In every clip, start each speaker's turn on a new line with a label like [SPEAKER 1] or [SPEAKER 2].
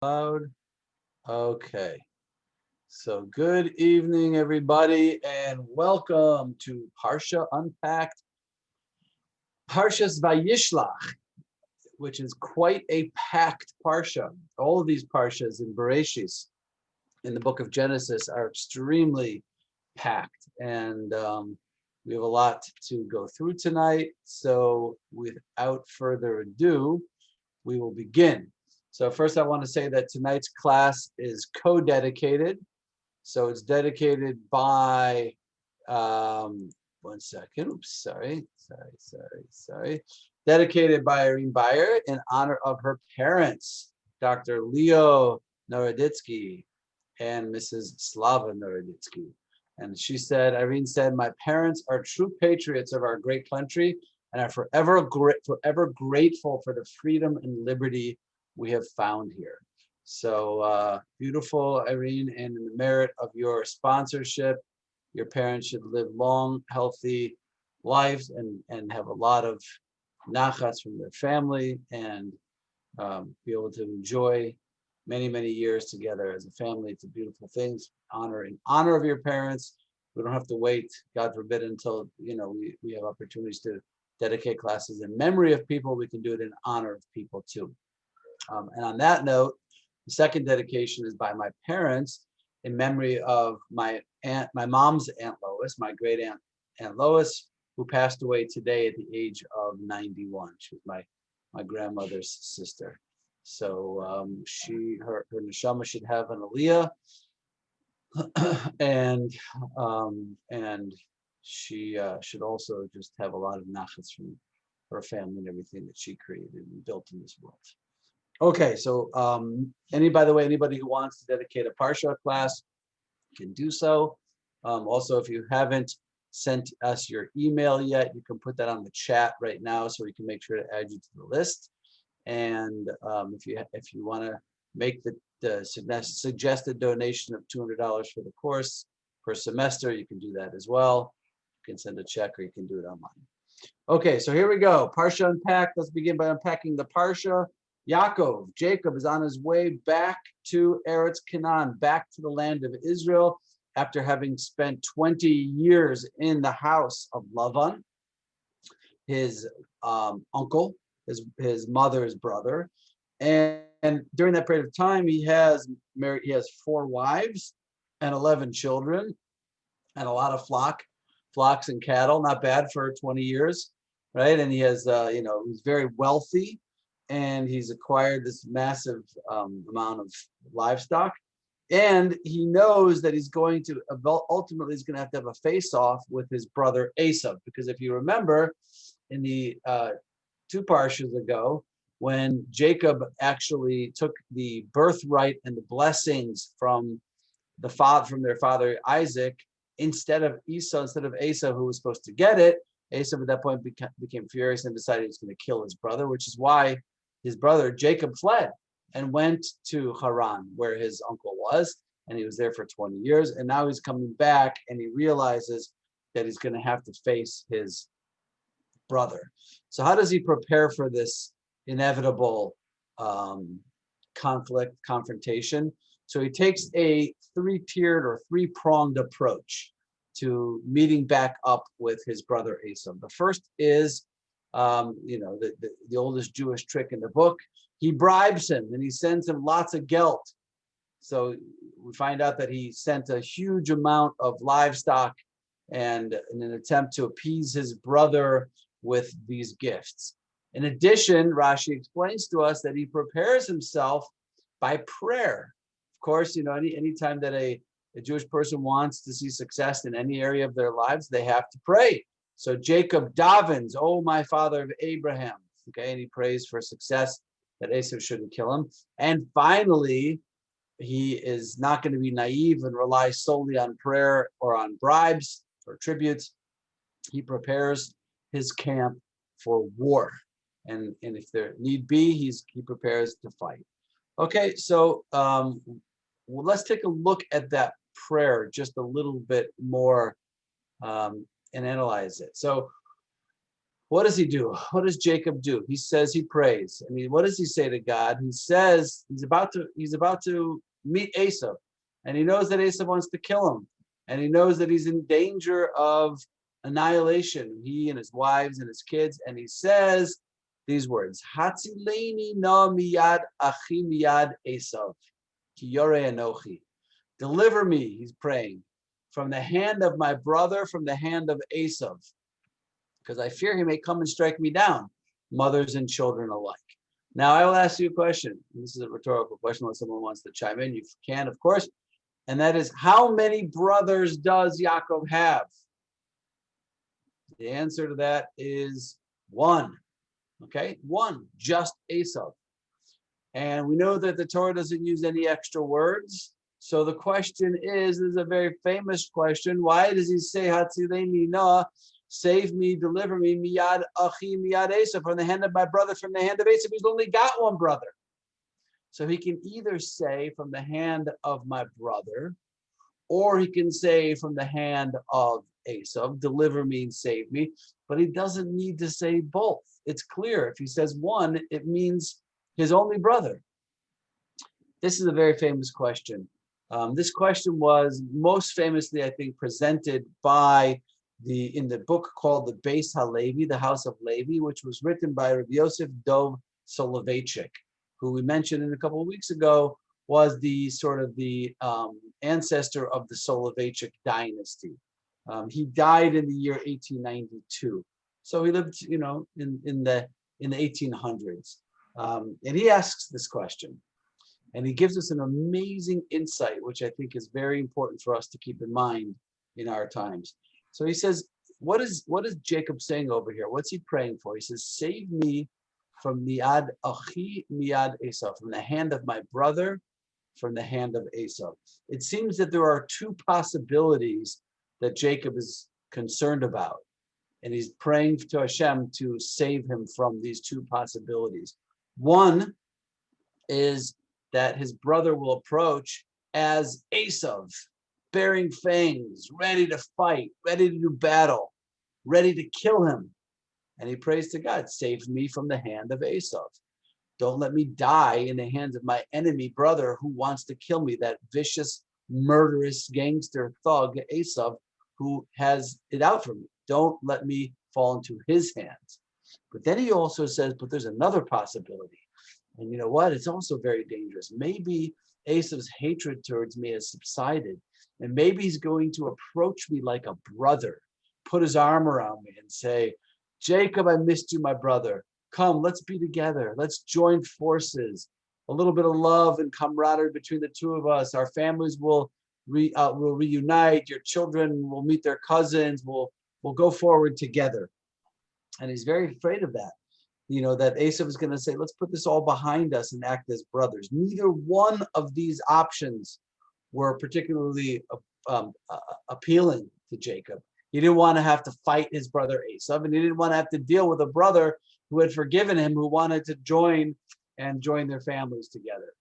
[SPEAKER 1] Loud. Okay. So good evening, everybody, and welcome to Parsha Unpacked, Parsha's Vayishlach, which is quite a packed Parsha. All of these Parshas in Bereshis, in the book of Genesis, are extremely packed, and we have a lot to go through tonight. So without further ado, we will begin. So first I want to say that tonight's class is co-dedicated. So it's dedicated by, one second, oops, sorry. Dedicated by Irene Beyer in honor of her parents, Dr. Leo Naroditsky and Mrs. Slava Naroditsky. And she said, Irene said, my parents are true patriots of our great country and are forever grateful for the freedom and liberty we have found here. So beautiful, Irene, and in the merit of your sponsorship, your parents should live long, healthy lives and have a lot of nachas from their family and be able to enjoy many, many years together as a family. It's a beautiful thing. In honor of your parents. We don't have to wait, God forbid, until we have opportunities to dedicate classes in memory of people. We can do it in honor of people too. And on that note, the second dedication is by my parents in memory of my mom's Aunt Lois, my great Aunt Lois, who passed away today at the age of 91. She was my grandmother's sister. So her neshama should have an aliyah, and she should also just have a lot of nachas from her family and everything that she created and built in this world. Okay, so anybody who wants to dedicate a Parsha class can do so. Also, if you haven't sent us your email yet, you can put that on the chat right now so we can make sure to add you to the list. And if you want to make the suggested donation of $200 for the course per semester, you can do that as well. You can send a check or you can do it online. Okay, so here we go. Parsha Unpacked. Let's begin by unpacking the Parsha. Yaakov, Jacob, is on his way back to Eretz Canaan, back to the land of Israel, after having spent 20 years in the house of Lavan, his uncle, his mother's brother. And during that period of time, he has 4 wives and 11 children and a lot of flocks and cattle. Not bad for 20 years, right? And he has, he's very wealthy, and he's acquired this massive amount of livestock. And he knows that he's going to have a face-off with his brother Esav, because if you remember, in the 2 parshas ago, when Jacob actually took the birthright and the blessings from their father Isaac, instead of Esau, who was supposed to get it, Esau at that point became furious and decided he was going to kill his brother, which is why his brother Jacob fled and went to Haran, where his uncle was, and he was there for 20 years. And now he's coming back, and he realizes that he's going to have to face his brother. So how does he prepare for this inevitable confrontation? So he takes a 3-tiered or 3-pronged approach to meeting back up with his brother Esau. The first is, the oldest Jewish trick in the book. He bribes him and he sends him lots of gelt. So we find out that he sent a huge amount of livestock and in an attempt to appease his brother with these gifts. In addition, Rashi explains to us that he prepares himself by prayer. Of course, anytime that a Jewish person wants to see success in any area of their lives, they have to pray. So Jacob davens, "Oh, my father of Abraham," okay, and he prays for success, that Esau shouldn't kill him. And finally, he is not going to be naive and rely solely on prayer or on bribes or tributes. He prepares his camp for war, and if there need be, he prepares to fight. Okay, so let's take a look at that prayer just a little bit more and analyze it. So What does he do? What does Jacob do? He says he prays. I mean, what does he say to God? He says he's about to meet Esau, and he knows that Esau wants to kill him, and he knows that he's in danger of annihilation, he and his wives and his kids, and he says these words: Hatzileni na miyad achi miyad Esau, ki yoreh anochi. Deliver me, he's praying, from the hand of my brother, from the hand of Esau, because I fear he may come and strike me down, mothers and children alike. Now, I will ask you a question. This is a rhetorical question, unless someone wants to chime in. You can, of course. And that is, how many brothers does Yaakov have? The answer to that is one. Okay, one, just Esau. And we know that the Torah doesn't use any extra words. So the question is a very famous question. Why does he say, Hatzileni na, save me, deliver me, miyad achi, miyad Esau, from the hand of my brother, from the hand of Esau? He's only got one brother. So he can either say from the hand of my brother, or he can say from the hand of Esau, deliver me and save me. But he doesn't need to say both. It's clear. If he says one, it means his only brother. This is a very famous question. This question was most famously, I think, presented by in the book called the Beis HaLevi, the House of Levi, which was written by Rabbi Yosef Dov Soloveitchik, who we mentioned in a couple of weeks ago was the sort of the ancestor of the Soloveitchik dynasty. He died in the year 1892, so he lived, in the 1800s, and he asks this question. And he gives us an amazing insight, which I think is very important for us to keep in mind in our times. So he says, what is Jacob saying over here? What's he praying for? He says, save me from miyad achi miyad Esau, from the hand of my brother, from the hand of Esau. It seems that there are two possibilities that Jacob is concerned about. And he's praying to Hashem to save him from these two possibilities. One is that his brother will approach as Esau, bearing fangs, ready to fight, ready to do battle, ready to kill him. And he prays to God, save me from the hand of Esau. Don't let me die in the hands of my enemy brother who wants to kill me, that vicious, murderous gangster thug, Esau, who has it out for me. Don't let me fall into his hands. But then he also says, but there's another possibility. And you know what? It's also very dangerous. Maybe Esau's hatred towards me has subsided. And maybe he's going to approach me like a brother, put his arm around me and say, Jacob, I missed you, my brother. Come, let's be together. Let's join forces. A little bit of love and camaraderie between the two of us. Our families will reunite. Your children will meet their cousins. We'll go forward together. And he's very afraid of that. That Esau is going to say, let's put this all behind us and act as brothers. Neither one of these options were particularly appealing to Jacob. He didn't want to have to fight his brother Esau, and he didn't want to have to deal with a brother who had forgiven him, who wanted to join their families together.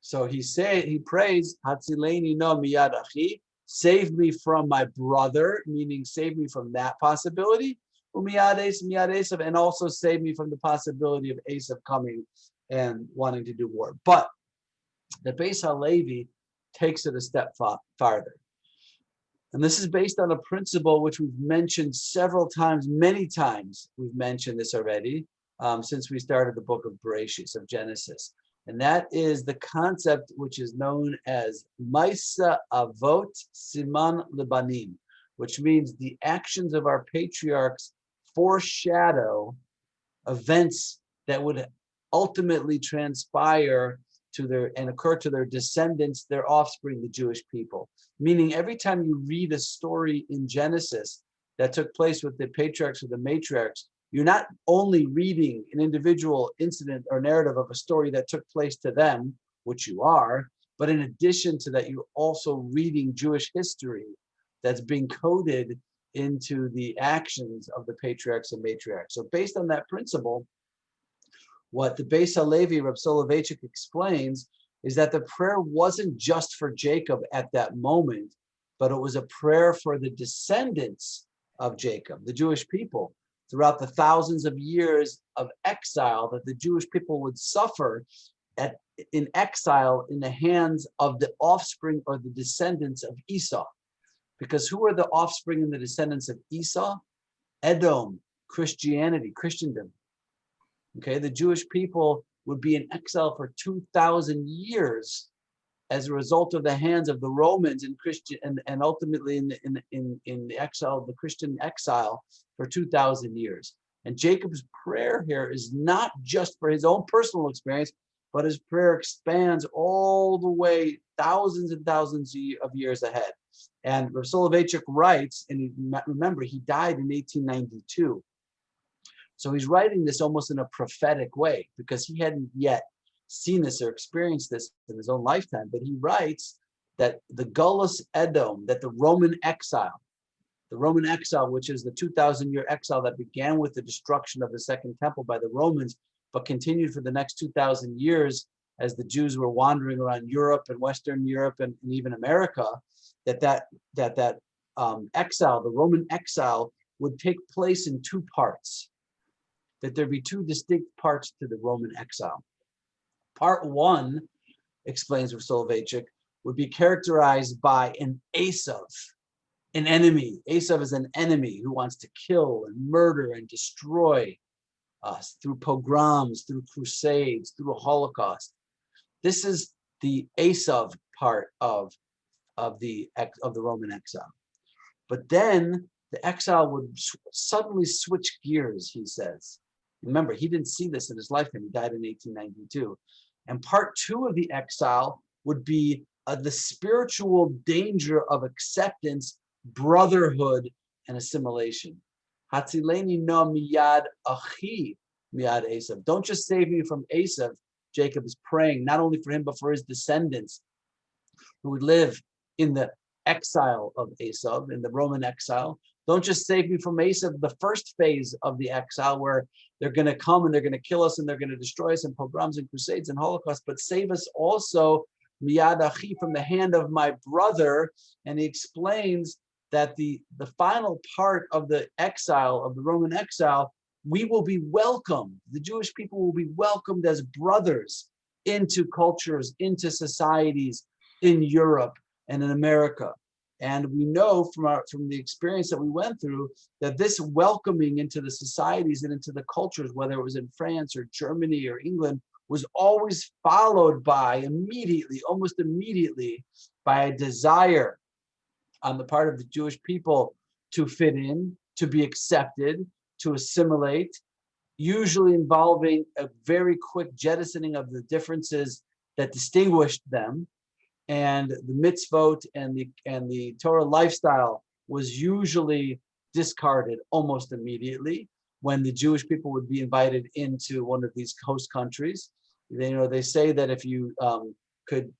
[SPEAKER 1] So he prays, Hatzileni no miyad achi, save me from my brother, meaning save me from that possibility, miyad Esau, and also save me from the possibility of Esau coming and wanting to do war. But the Beis HaLevi takes it a step farther. And this is based on a principle which we've mentioned several times, many times we've mentioned this already, since we started the book of Bereshit, of Genesis. And that is the concept which is known as Maisa Avot Siman Lebanim, which means the actions of our patriarchs foreshadow events that would ultimately transpire and occur to their descendants, their offspring, the Jewish people. Meaning every time you read a story in Genesis that took place with the patriarchs or the matriarchs, you're not only reading an individual incident or narrative of a story that took place to them, which you are, but in addition to that, you're also reading Jewish history that's being coded into the actions of the patriarchs and matriarchs. So based on that principle, what the Beis HaLevi, Reb Soloveitchik, explains is that the prayer wasn't just for Jacob at that moment, but it was a prayer for the descendants of Jacob, the Jewish people, throughout the thousands of years of exile that the Jewish people would suffer in exile in the hands of the offspring or the descendants of Esau. Because who are the offspring and the descendants of Esau? Edom, Christianity, Christendom. Okay, the Jewish people would be in exile for 2,000 years as a result of the hands of the Romans and Christian, and ultimately in the exile, the Christian exile for 2,000 years. And Jacob's prayer here is not just for his own personal experience, but his prayer expands all the way thousands and thousands of years ahead. And Rav Soloveitchik writes, and remember, he died in 1892. So he's writing this almost in a prophetic way because he hadn't yet seen this or experienced this in his own lifetime. But he writes that the Gullus Edom, that the Roman exile, which is the 2,000-year exile that began with the destruction of the Second Temple by the Romans, but continued for the next 2,000 years as the Jews were wandering around Europe and Western Europe and even America, that exile, the Roman exile, would take place in two parts. That there'd be two distinct parts to the Roman exile. Part one, explains Rav Soloveitchik, would be characterized by an Esav, an enemy. Esav is an enemy who wants to kill and murder and destroy us through pogroms, through crusades, through a Holocaust. This is the Esav part of the Roman exile. But then the exile would suddenly switch gears, he says. Remember, he didn't see this in his lifetime. He died in 1892. And part two of the exile would be the spiritual danger of acceptance, brotherhood, and assimilation. Hatzileni no miyad achi miyad Esav. Don't just save me from Esav. Jacob is praying not only for him, but for his descendants who would live in the exile of Esav, in the Roman exile. Don't just save me from Esav, the first phase of the exile where they're going to come and they're going to kill us and they're going to destroy us in pogroms and crusades and Holocaust, but save us also miyad achi, from the hand of my brother. And he explains that the final part of the exile, of the Roman exile, we will be welcomed. The Jewish people will be welcomed as brothers into cultures, into societies in Europe and in America. And we know from the experience that we went through that this welcoming into the societies and into the cultures, whether it was in France or Germany or England, was always followed by almost immediately, by a desire on the part of the Jewish people to fit in, to be accepted, to assimilate, usually involving a very quick jettisoning of the differences that distinguished them. And the mitzvot and the Torah lifestyle was usually discarded almost immediately when the Jewish people would be invited into one of these host countries. They say that if you could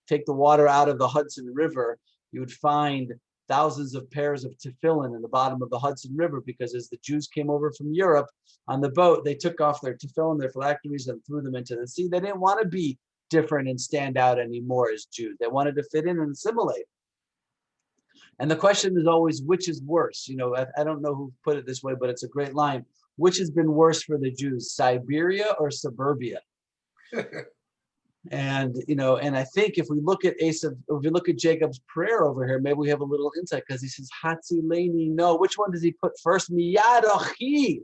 [SPEAKER 1] take the water out of the Hudson River, you would find thousands of pairs of tefillin in the bottom of the Hudson River, because as the Jews came over from Europe on the boat, they took off their tefillin, their phylacteries, and threw them into the sea. They didn't want to be different and stand out anymore as Jews. They wanted to fit in and assimilate. And the question is always, which is worse? I don't know who put it this way, but it's a great line. Which has been worse for the Jews, Siberia or suburbia? And I think if we look at Jacob's prayer over here, maybe we have a little insight, because he says, Hatzileni no. Which one does he put first? Miyad achi,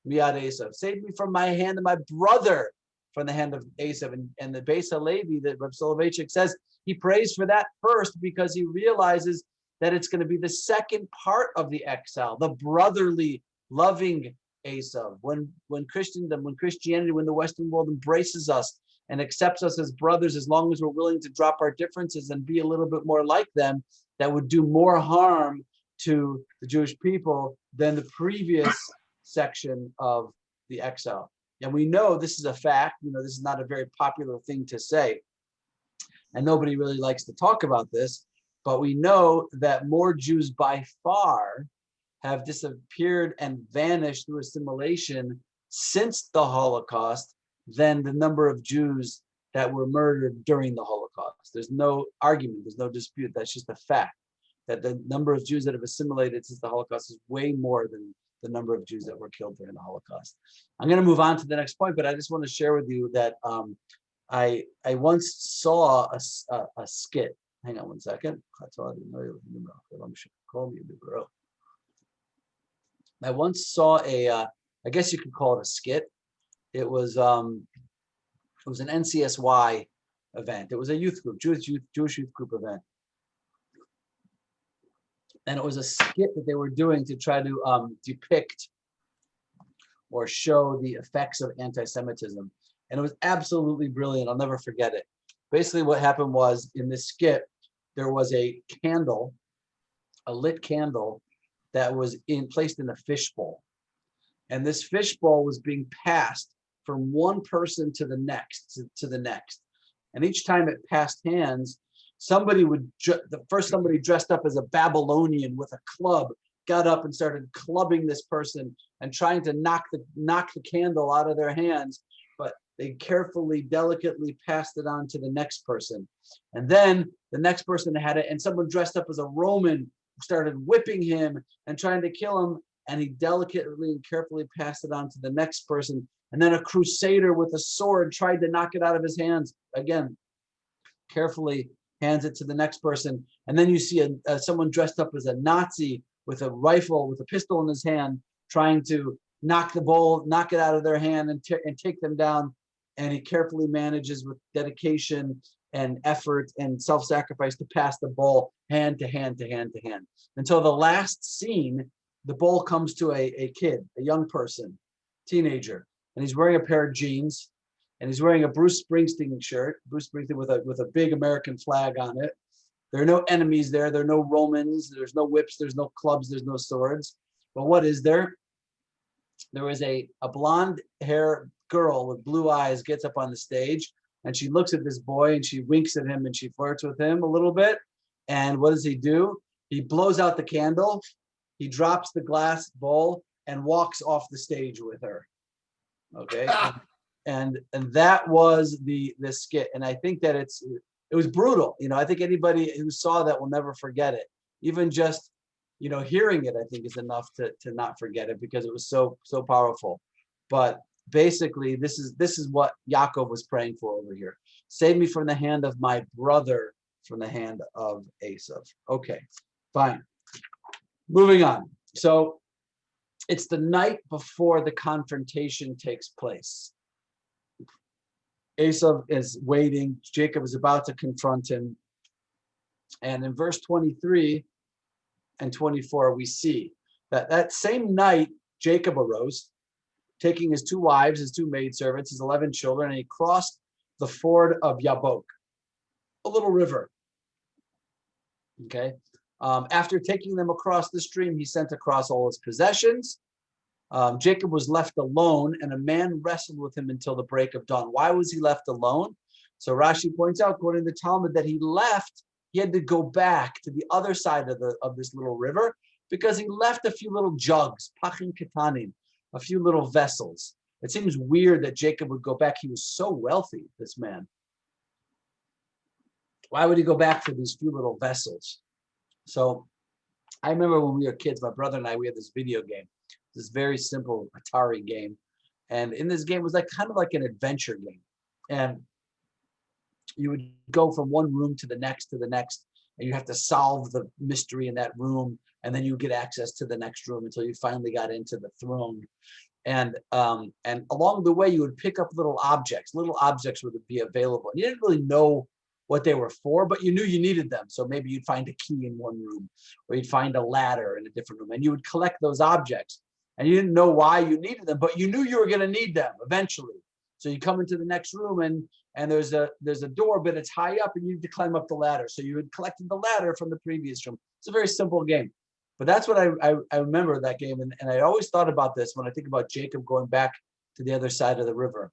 [SPEAKER 1] miyad Esav. Save me from my hand and my brother from the hand of Esav. And the Beis Halevi that Rav Soloveitchik says, he prays for that first because he realizes that it's going to be the second part of the exile, the brotherly, loving Esav. When Christianity, when the Western world embraces us and accepts us as brothers, as long as we're willing to drop our differences and be a little bit more like them, that would do more harm to the Jewish people than the previous section of the exile. And we know this is a fact. This is not a very popular thing to say, and nobody really likes to talk about this, but we know that more Jews by far have disappeared and vanished through assimilation since the Holocaust than the number of Jews that were murdered during the Holocaust. There's no argument, there's no dispute. That's just a fact, that the number of Jews that have assimilated since the Holocaust is way more the number of Jews that were killed during the Holocaust. I'm going to move on to the next point, but I just want to share with you that I once saw a skit. Hang on one second. I once saw I guess you could call it a skit. It was an NCSY event. It was a youth group, Jewish youth group event. And it was a skit that they were doing to try to depict or show the effects of anti-Semitism. And it was absolutely brilliant. I'll never forget it. Basically what happened was, in this skit, there was a candle, a lit candle, that was placed in a fishbowl. And this fishbowl was being passed from one person to the next, to the next. And each time it passed hands, somebody dressed up as a Babylonian with a club got up and started clubbing this person and trying to knock the candle out of their hands, but they carefully, delicately passed it on to the next person. And then the next person had it, and someone dressed up as a Roman started whipping him and trying to kill him, and he delicately and carefully passed it on to the next person. And then a crusader with a sword tried to knock it out of his hands, again, carefully hands it to the next person. And then you see someone dressed up as a Nazi with a rifle, with a pistol in his hand, trying to knock it out of their hand and take them down. And he carefully manages, with dedication and effort and self-sacrifice, to pass the bowl hand to hand to hand to hand, until the last scene, the bowl comes to a kid, a young person, teenager, and he's wearing a pair of jeans, and he's wearing a Bruce Springsteen shirt, Bruce Springsteen with a big American flag on it. There are no enemies there. There are no Romans. There's no whips. There's no clubs. There's no swords. But what is there? There is a blonde hair girl with blue eyes gets up on the stage, and she looks at this boy and she winks at him and she flirts with him a little bit. And what does he do? He blows out the candle. He drops the glass bowl and walks off the stage with her. Okay. And that was the skit. And I think that it was brutal. I think anybody who saw that will never forget it. Even just, hearing it, I think, is enough to not forget it, because it was so powerful. But basically, this is what Yaakov was praying for over here. Save me from the hand of my brother, from the hand of Esav. Okay, fine. Moving on. So it's the night before the confrontation takes place. Esav is waiting. Jacob is about to confront him. And in verse 23 and 24, we see that same night, Jacob arose, taking his 2 wives, his 2 maidservants, his 11 children, and he crossed the ford of Yabok, a little river. Okay. After taking them across the stream, he sent across all his possessions. Jacob was left alone, and a man wrestled with him until the break of dawn. Why was he left alone? So Rashi points out, according to the Talmud, that he had to go back to the other side of this little river, because he left a few little jugs, pachim ketanim, a few little vessels. It seems weird that Jacob would go back. He was so wealthy, this man. Why would he go back for these few little vessels? So I remember when we were kids, my brother and I, we had this video game, this very simple Atari game. And in this game, it was kind of like an adventure game. And you would go from one room to the next, and you have to solve the mystery in that room. And then you get access to the next room until you finally got into the throne. And along the way, you would pick up little objects would be available. And you didn't really know what they were for, but you knew you needed them. So maybe you'd find a key in one room, or you'd find a ladder in a different room, and you would collect those objects. And you didn't know why you needed them, but you knew you were going to need them eventually. So you come into the next room, and there's a door, but it's high up, and you need to climb up the ladder. So you had collected the ladder from the previous room. It's a very simple game. But that's what I remember that game. And I always thought about this when I think about Jacob going back to the other side of the river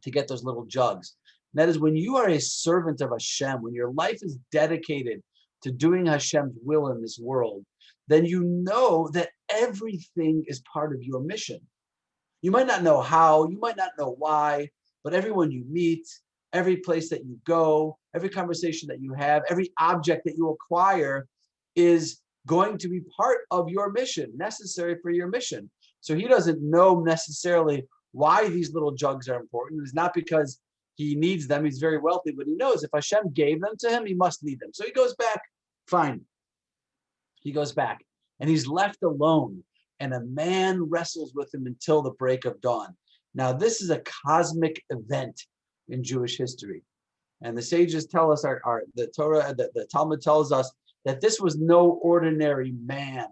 [SPEAKER 1] to get those little jugs. And that is, when you are a servant of Hashem, when your life is dedicated to doing Hashem's will in this world, then you know that everything is part of your mission. You might not know how, you might not know why, but everyone you meet, every place that you go, every conversation that you have, every object that you acquire is going to be part of your mission, necessary for your mission. So he doesn't know necessarily why these little jugs are important. It's not because he needs them. He's very wealthy, but he knows if Hashem gave them to him, he must need them. So he goes back, fine. He goes back and he's left alone. And a man wrestles with him until the break of dawn. Now, this is a cosmic event in Jewish history. And the sages tell us, the Torah, the Talmud tells us that this was no ordinary man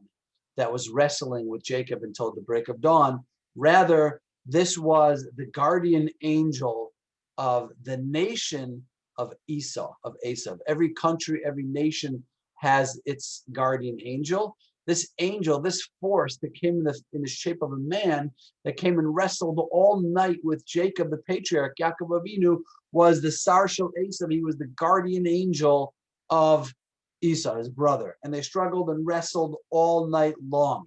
[SPEAKER 1] that was wrestling with Jacob until the break of dawn. Rather, this was the guardian angel of the nation of Esau, of Esav. Every country, every nation has its guardian angel. This angel, this force that came in the shape of a man that came and wrestled all night with Jacob, the patriarch, Yaakov Avinu, was the Sar Shel Esav. He was the guardian angel of Esau, his brother. And they struggled and wrestled all night long,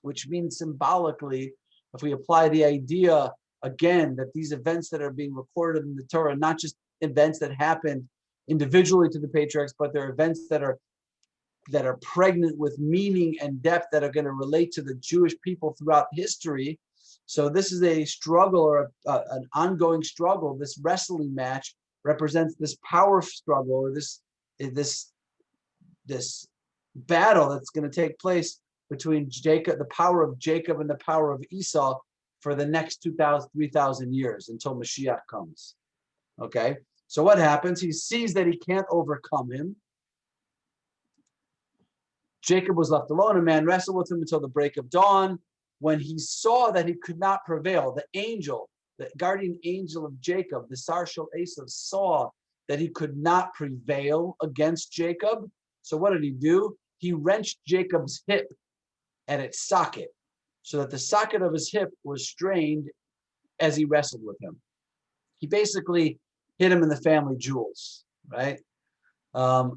[SPEAKER 1] which means symbolically, if we apply the idea again, that these events that are being recorded in the Torah, not just events that happened individually to the patriarchs, but they're events that are pregnant with meaning and depth that are going to relate to the Jewish people throughout history. So this is a struggle, or an ongoing struggle. This wrestling match represents this power struggle, or this battle that's going to take place between Jacob, the power of Jacob, and the power of Esau for the next 3,000 years until Mashiach comes. Okay, so what happens? He sees that he can't overcome him. Jacob was left alone. A man wrestled with him until the break of dawn. When he saw that he could not prevail, the angel, the guardian angel of Jacob, the Sar Shel Esav, saw that he could not prevail against Jacob. So what did he do? He wrenched Jacob's hip at its socket, so that the socket of his hip was strained as he wrestled with him. He basically hit him in the family jewels, right?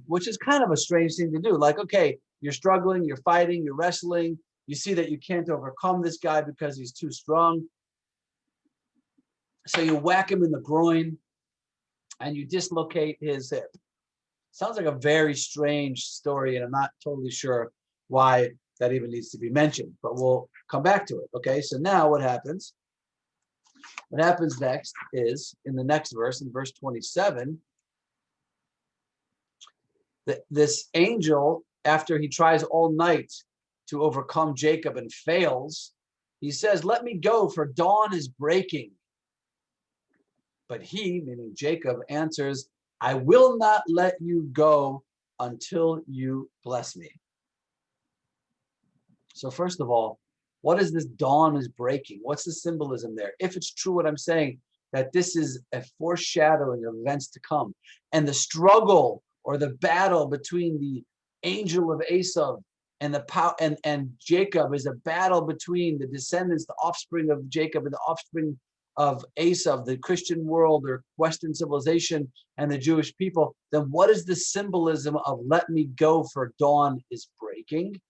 [SPEAKER 1] Which is kind of a strange thing to do. Like, okay, you're struggling, you're fighting, you're wrestling. You see that you can't overcome this guy because he's too strong. So you whack him in the groin and you dislocate his hip. Sounds like a very strange story, and I'm not totally sure why that even needs to be mentioned, but we'll come back to it. Okay, so now what happens? What happens next is, in the next verse, in verse 27, this angel, after he tries all night to overcome Jacob and fails, he says, "Let me go, for dawn is breaking." But he, meaning Jacob, answers, "I will not let you go until you bless me." So first of all, what is this dawn is breaking? What's the symbolism there? If it's true what I'm saying, that this is a foreshadowing of events to come, and the struggle or the battle between the angel of Esav and and Jacob is a battle between the descendants, the offspring of Jacob, and the offspring of Esav, the Christian world or Western civilization, and the Jewish people, then what is the symbolism of "let me go, for dawn is breaking"?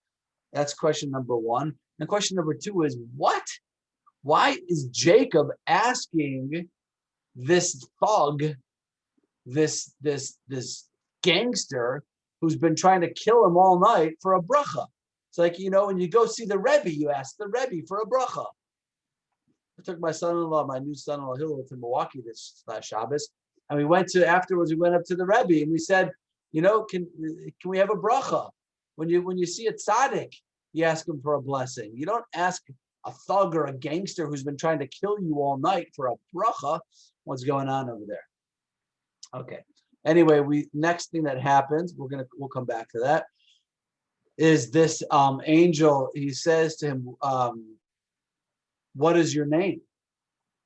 [SPEAKER 1] That's question number one. And question number two is, what? Why is Jacob asking this thug, this gangster who's been trying to kill him all night, for a bracha? It's like, when you go see the Rebbe, you ask the Rebbe for a bracha. I took my son-in-law, my new son-in-law, Hillel, to Milwaukee this last Shabbos, and we went up to the Rebbe, and we said, can we have a bracha? When you see a tzaddik, you ask him for a blessing. You don't ask a thug or a gangster who's been trying to kill you all night for a bracha. What's going on over there? Okay. Anyway, next thing that happens, we'll come back to that, is this angel. He says to him, "What is your name?"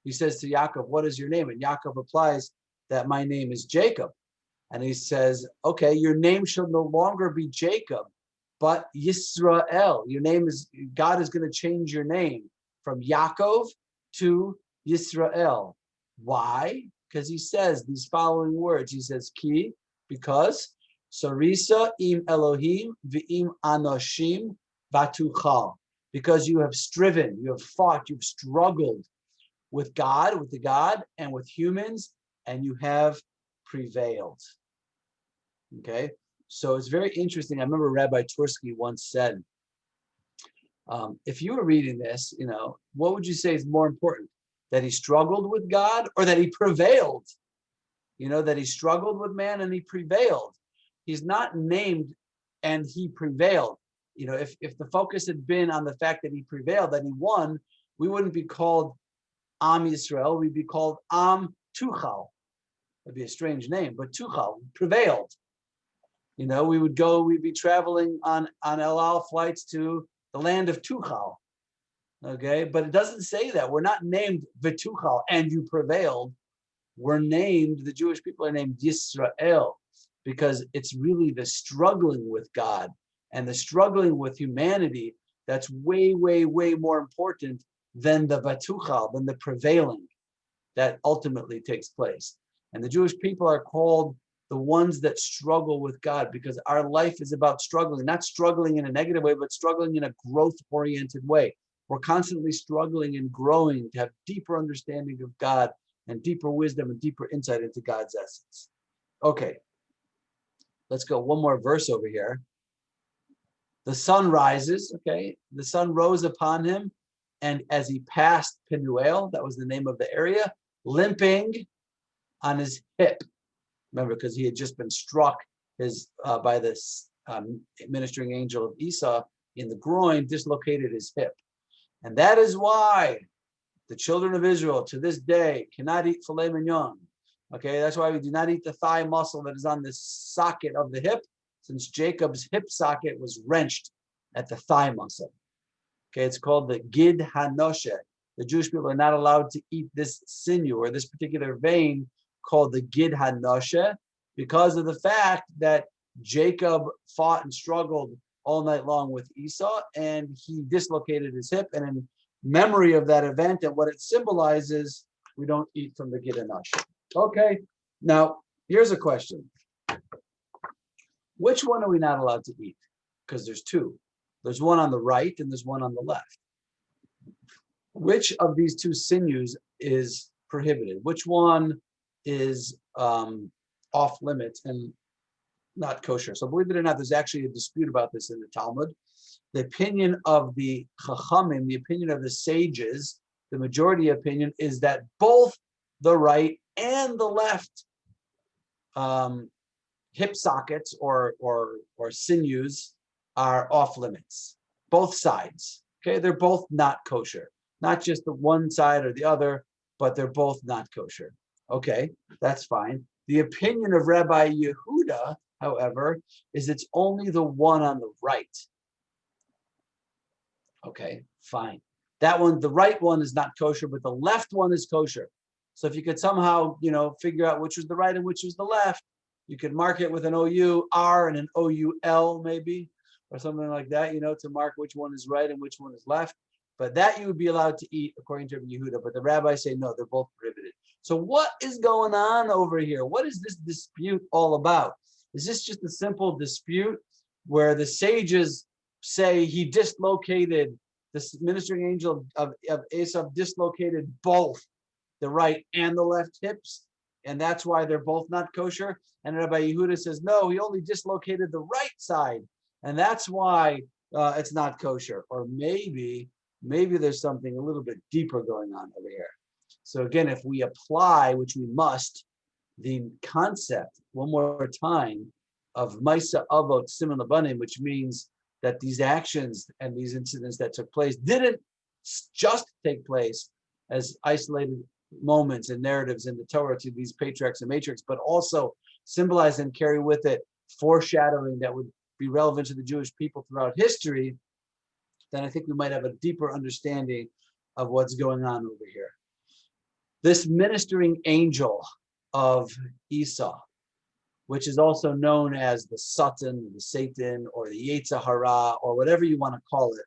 [SPEAKER 1] He says to Yaakov, "What is your name?" And Yaakov replies that my name is Jacob. And he says, "Okay, your name shall no longer be Jacob, but Yisrael." Your name God is going to change your name from Yaakov to Yisrael. Why? Because he says these following words. He says, "Ki," because Sarisa im Elohim v'im anoshim vatuchal. Because you have striven, you have fought, you've struggled with God, and with humans, and you have prevailed. Okay, So it's very interesting. I remember Rabbi Tursky once said, if you were reading this, what would you say is more important? That he struggled with God or that he prevailed? That he struggled with man and he prevailed. He's not named and he prevailed. If the focus had been on the fact that he prevailed, that he won, we wouldn't be called Am Yisrael, we'd be called Am Tuchal. That'd be a strange name, but Tuchal, prevailed. We'd be traveling on El Al flights to the land of Tuchal. Okay, but it doesn't say that. We're not named V'Tuchal and you prevailed. We're named, the Jewish people are named Yisrael, because it's really the struggling with God and the struggling with humanity that's way, way, way more important than the V'Tuchal, than the prevailing that ultimately takes place. And the Jewish people are called the ones that struggle with God, because our life is about struggling, not struggling in a negative way, but struggling in a growth-oriented way. We're constantly struggling and growing to have deeper understanding of God and deeper wisdom and deeper insight into God's essence. Okay, let's go one more verse over here. The sun rises, okay? The sun rose upon him, and as he passed Penuel, that was the name of the area, limping on his hip. Remember, because he had just been struck by this ministering angel of Esau in the groin, dislocated his hip. And that is why the children of Israel to this day cannot eat filet mignon. Okay, that's why we do not eat the thigh muscle that is on the socket of the hip, since Jacob's hip socket was wrenched at the thigh muscle. Okay, it's called the Gid Hanoshe. The Jewish people are not allowed to eat this sinew or this particular vein called the Gid Hanoshe, because of the fact that Jacob fought and struggled all night long with Esau, and he dislocated his hip. And in memory of that event and what it symbolizes, we don't eat from the Gid Hanoshe. Okay, now here's a question. Which one are we not allowed to eat? Because there's two. There's one on the right and there's one on the left. Which of these two sinews is prohibited? Which one is off limits and not kosher? So believe it or not, there's actually a dispute about this in the Talmud. The opinion of the Chachamim, the opinion of the sages, the majority opinion is that both the right and the left hip sockets or sinews are off limits. Both sides. Okay, they're both not kosher. Not just the one side or the other, but they're both not kosher. Okay, that's fine. The opinion of Rabbi Yehuda, however, is it's only the one on the right. Okay, fine. That one, the right one is not kosher, but the left one is kosher. So if you could somehow, figure out which was the right and which was the left, you could mark it with an O-U-R and an O-U-L maybe, or something like that, to mark which one is right and which one is left. But that you would be allowed to eat according to Yehuda. But the rabbis say, no, they're both prohibited. So what is going on over here? What is this dispute all about? Is this just a simple dispute where the sages say he dislocated, this ministering angel of Esau dislocated both the right and the left hips, and that's why they're both not kosher? And Rabbi Yehuda says, no, he only dislocated the right side, and that's why it's not kosher. Or maybe there's something a little bit deeper going on over here. So again, if we apply, which we must, the concept one more time of Maisa Avot Siman Labanim, which means that these actions and these incidents that took place didn't just take place as isolated moments and narratives in the Torah to these patriarchs and matriarchs, but also symbolize and carry with it foreshadowing that would be relevant to the Jewish people throughout history, then I think we might have a deeper understanding of what's going on over here. This ministering angel of Esau, which is also known as the Satan, the Satan, or the Yetzer Hara, or whatever you want to call it,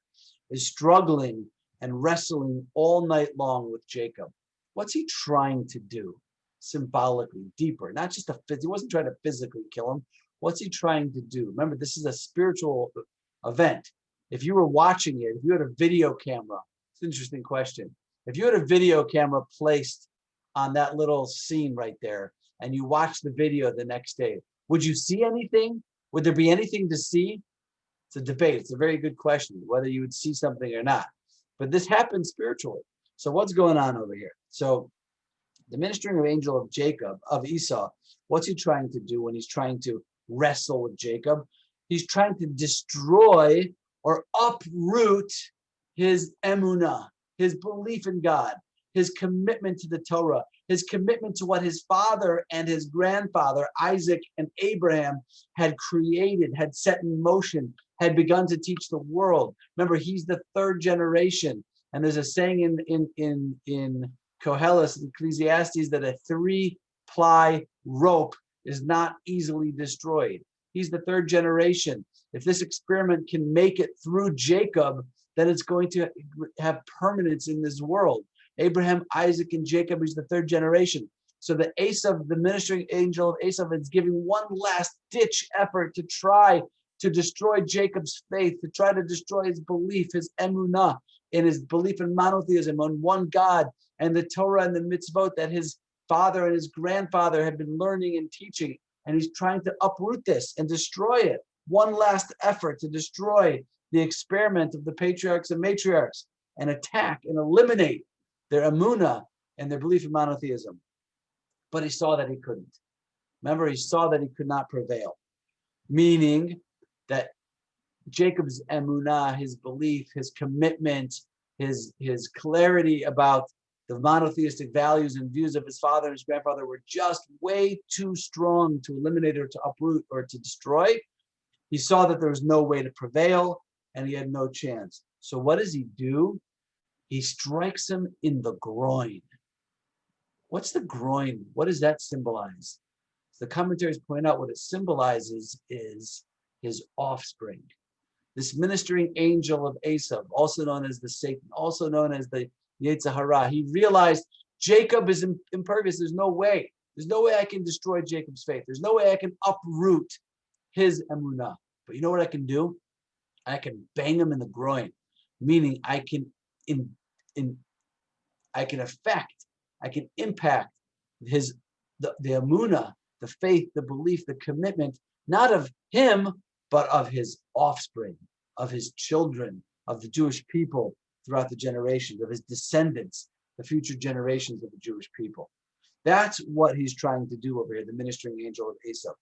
[SPEAKER 1] is struggling and wrestling all night long with Jacob. What's he trying to do? Symbolically, deeper, not just he wasn't trying to physically kill him. What's he trying to do? Remember, this is a spiritual event. If you were watching it, if you had a video camera, it's an interesting question. If you had a video camera placed on that little scene right there, and you watch the video the next day, would you see anything? Would there be anything to see? It's a debate. It's a very good question, whether you would see something or not. But this happens spiritually. So what's going on over here? So the ministering of angel of Jacob, of Esau, what's he trying to do when he's trying to wrestle with Jacob? He's trying to destroy or uproot his emunah, his belief in God, his commitment to the Torah, his commitment to what his father and his grandfather, Isaac and Abraham, had created, had set in motion, had begun to teach the world. Remember, he's the third generation. And there's a saying in Koheles, Ecclesiastes, that a 3-ply rope is not easily destroyed. He's the third generation. If this experiment can make it through Jacob, then it's going to have permanence in this world. Abraham, Isaac, and Jacob is the third generation. So the ministering angel of Esau is giving one last ditch effort to try to destroy Jacob's faith, to try to destroy his belief, his emunah, in his belief in monotheism, on one God, and the Torah and the mitzvot that his father and his grandfather had been learning and teaching. And he's trying to uproot this and destroy it. One last effort to destroy the experiment of the patriarchs and matriarchs and attack and eliminate their emunah and their belief in monotheism. But he saw that he couldn't. Remember, he saw that he could not prevail, meaning that Jacob's emunah, his belief, his commitment, his clarity about the monotheistic values and views of his father and his grandfather were just way too strong to eliminate or to uproot or to destroy. He saw that there was no way to prevail and he had no chance. So what does he do? He strikes him in the groin. What's the groin? What does that symbolize? The commentaries point out what it symbolizes is his offspring. This ministering angel of Esau, also known as the Satan, also known as the Yetzer Hara, he realized Jacob is impervious. There's no way. There's no way I can destroy Jacob's faith. There's no way I can uproot his emunah. But you know what I can do? I can bang him in the groin, meaning I can affect, I can impact the emunah, the faith, the belief, the commitment, not of him, but of his offspring, of his children, of the Jewish people throughout the generations, of his descendants, the future generations of the Jewish people. That's what he's trying to do over here, the ministering angel of Esau.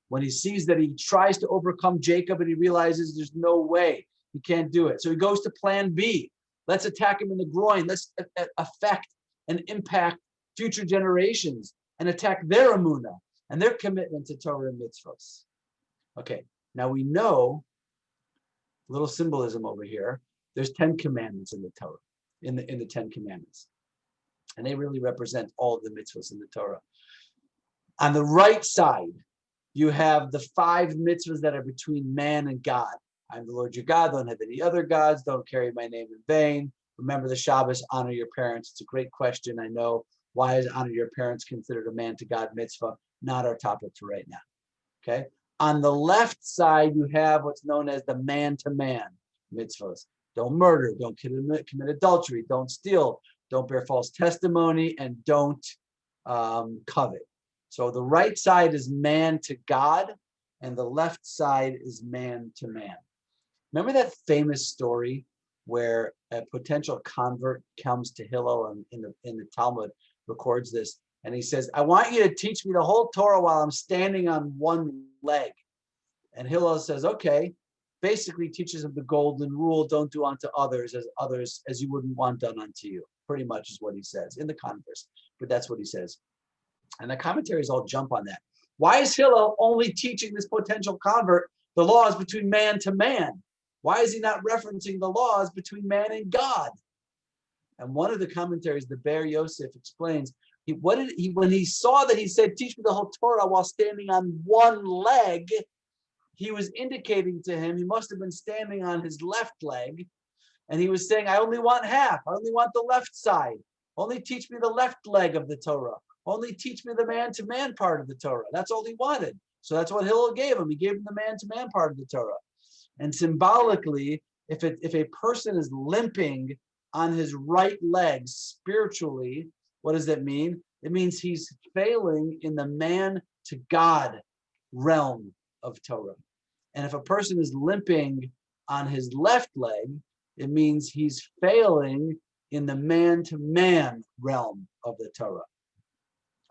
[SPEAKER 1] When he sees that he tries to overcome Jacob and he realizes there's no way, he can't do it. So he goes to plan B. Let's attack him in the groin. Let's affect and impact future generations and attack their emunah and their commitment to Torah and mitzvos. Okay, now we know, a little symbolism over here, there's 10 commandments in the Torah, in the 10 commandments. And they really represent all of the mitzvahs in the Torah. On the right side, you have the 5 mitzvahs that are between man and God. I'm the Lord your God, don't have any other gods, don't carry my name in vain. Remember the Shabbos, honor your parents. It's a great question, I know. Why is honor your parents considered a man to God mitzvah? Not our topic for right now, okay? On the left side, you have what's known as the man-to-man mitzvahs. Don't murder, don't commit adultery, don't steal, don't bear false testimony, and don't covet. So the right side is man to God, and the left side is man to man. Remember that famous story where a potential convert comes to Hillel, and in the Talmud records this, and he says, I want you to teach me the whole Torah while I'm standing on one leg. And Hillel says, okay, basically teaches him the golden rule, don't do unto others as you wouldn't want done unto you. Pretty much is what he says in the converse, but that's what he says. And the commentaries all jump on that. Why is Hillel only teaching this potential convert the laws between man to man? Why is he not referencing the laws between man and God? And one of the commentaries, the Be'er Yosef, explains, when he saw that he said, teach me the whole Torah while standing on one leg, he was indicating to him, he must have been standing on his left leg, and he was saying, I only want half. I only want the left side. Only teach me the left leg of the Torah. Only teach me the man-to-man part of the Torah. That's all he wanted. So that's what Hillel gave him. He gave him the man-to-man part of the Torah. And symbolically, if a person is limping on his right leg spiritually, what does that mean? It means he's failing in the man to God realm of Torah. And if a person is limping on his left leg, it means he's failing in the man-to-man realm of the Torah.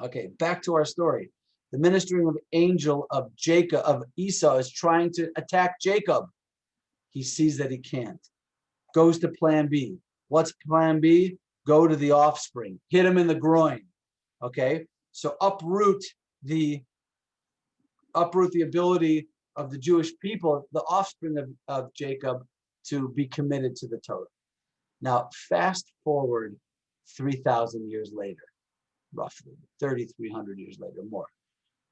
[SPEAKER 1] Okay, back to our story. The ministering of angel of Jacob, of Esau, is trying to attack Jacob. He sees that he can't. Goes to plan B. What's plan B? Go to the offspring. Hit him in the groin. Okay, so uproot the ability of the Jewish people, the offspring of Jacob, to be committed to the Torah. Now, fast forward 3,000 years later, roughly 3,300 years later, more,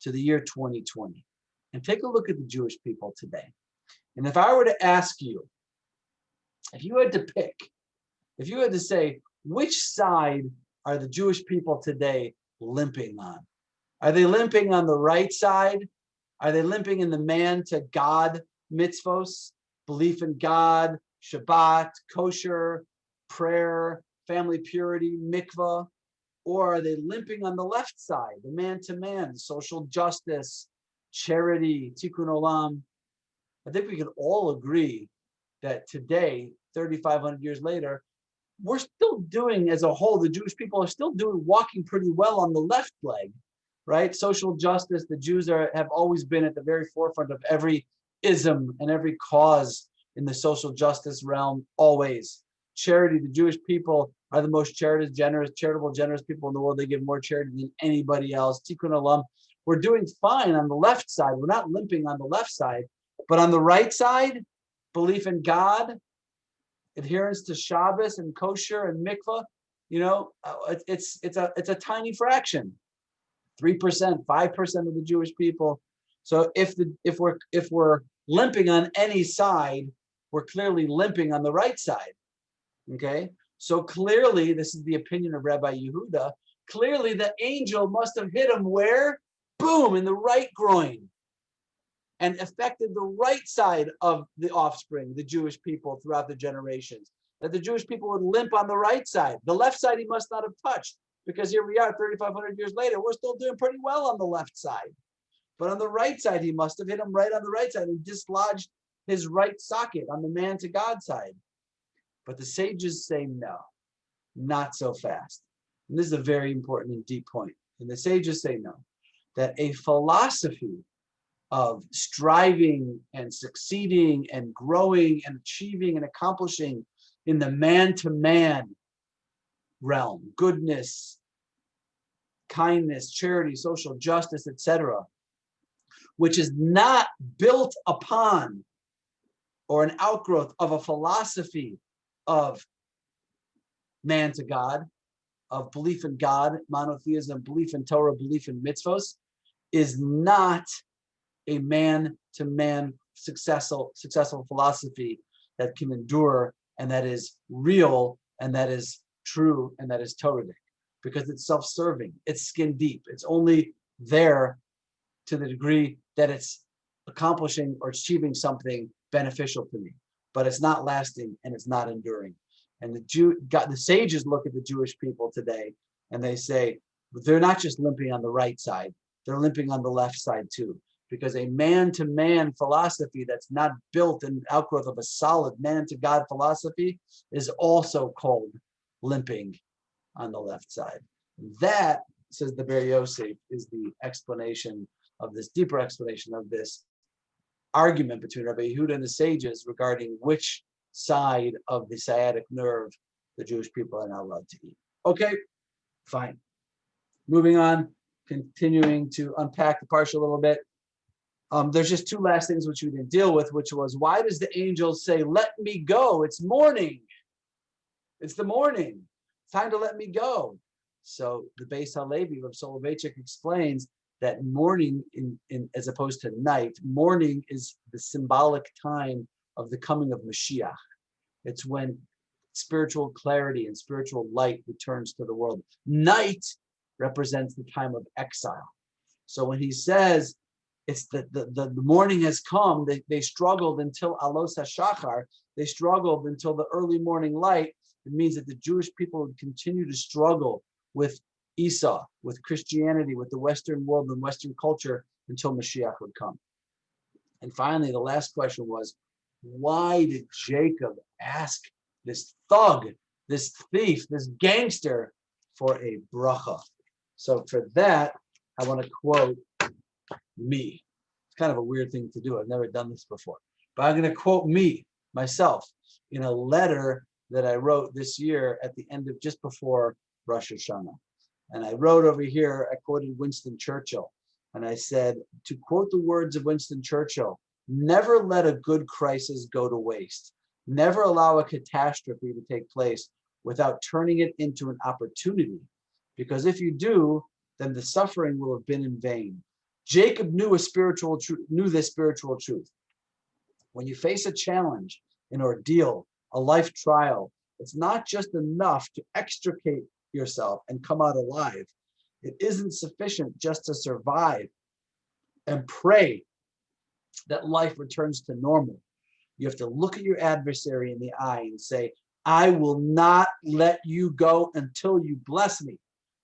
[SPEAKER 1] to the year 2020, and take a look at the Jewish people today. And if I were to ask you, if you had to pick, if you had to say, which side are the Jewish people today limping on? Are they limping on the right side? Are they limping in the man to God mitzvos, belief in God, Shabbat, kosher, prayer, family purity, mikvah? Or are they limping on the left side, the man to man, social justice, charity, tikkun olam? I think we can all agree that today, 3,500 years later, we're still doing, as a whole, the Jewish people are still walking pretty well on the left leg, right? Social justice, the Jews have always been at the very forefront of every ism and every cause in the social justice realm, always. Charity, the Jewish people are the most charitable, generous people in the world. They give more charity than anybody else. Tikkun olam. We're doing fine on the left side. We're not limping on the left side, but on the right side, belief in God, adherence to Shabbos and kosher and mikvah, it's a tiny fraction, 3%, 5% of the Jewish people. So if we're limping on any side, we're clearly limping on the right side. Okay, so clearly, this is the opinion of Rabbi Yehuda. Clearly, the angel must have hit him where? Boom, in the right groin, and affected the right side of the offspring, the Jewish people throughout the generations. That the Jewish people would limp on the right side. The left side he must not have touched, because here we are 3,500 years later, we're still doing pretty well on the left side. But on the right side, he must have hit him right on the right side and dislodged his right socket on the man to God side. But the sages say no, not so fast. And this is a very important and deep point. And the sages say no, that a philosophy of striving and succeeding and growing and achieving and accomplishing in the man-to-man realm, goodness, kindness, charity, social justice, etc., which is not built upon or an outgrowth of a philosophy of man to God, of belief in God, monotheism, belief in Torah, belief in mitzvos, is not a man-to-man successful philosophy that can endure and that is real and that is true and that is Toradic, because it's self-serving, it's skin deep, it's only there to the degree that it's accomplishing or achieving something beneficial to me, but it's not lasting and it's not enduring. And the sages look at the Jewish people today and they say, they're not just limping on the right side, they're limping on the left side too. Because a man-to-man philosophy that's not built in outgrowth of a solid man-to-God philosophy is also called limping on the left side. That, says the Ber Yosef, is the explanation of this, deeper explanation of this argument between Rabbi Yehuda and the sages regarding which side of the sciatic nerve the Jewish people are not allowed to eat. Okay, fine. Moving on, continuing to unpack the Parsha a little bit. There's just two last things which we didn't deal with, which was, why does the angel say, let me go? It's morning. It's the morning. Time to let me go. So the Beis Halevi of Soloveitchik explains that morning, in as opposed to night, morning is the symbolic time of the coming of Mashiach. It's when spiritual clarity and spiritual light returns to the world. Night represents the time of exile. So when he says, it's the morning has come, they struggled until Alos HaShachar, they struggled until the early morning light. It means that the Jewish people would continue to struggle with Esau, with Christianity, with the Western world and Western culture until Mashiach would come. And finally, the last question was, why did Jacob ask this thug, this thief, this gangster for a bracha? So for that, I want to quote me. It's kind of a weird thing to do. I've never done this before. But I'm going to quote me, myself, in a letter that I wrote this year at the end of just before Rosh Hashanah. And I wrote over here, I quoted Winston Churchill. And I said, to quote the words of Winston Churchill, never let a good crisis go to waste. Never allow a catastrophe to take place without turning it into an opportunity. Because if you do, then the suffering will have been in vain. Jacob knew this spiritual truth. When you face a challenge, an ordeal, a life trial, it's not just enough to extricate yourself and come out alive. It isn't sufficient just to survive and pray that life returns to normal. You have to look at your adversary in the eye and say, I will not let you go until you bless me.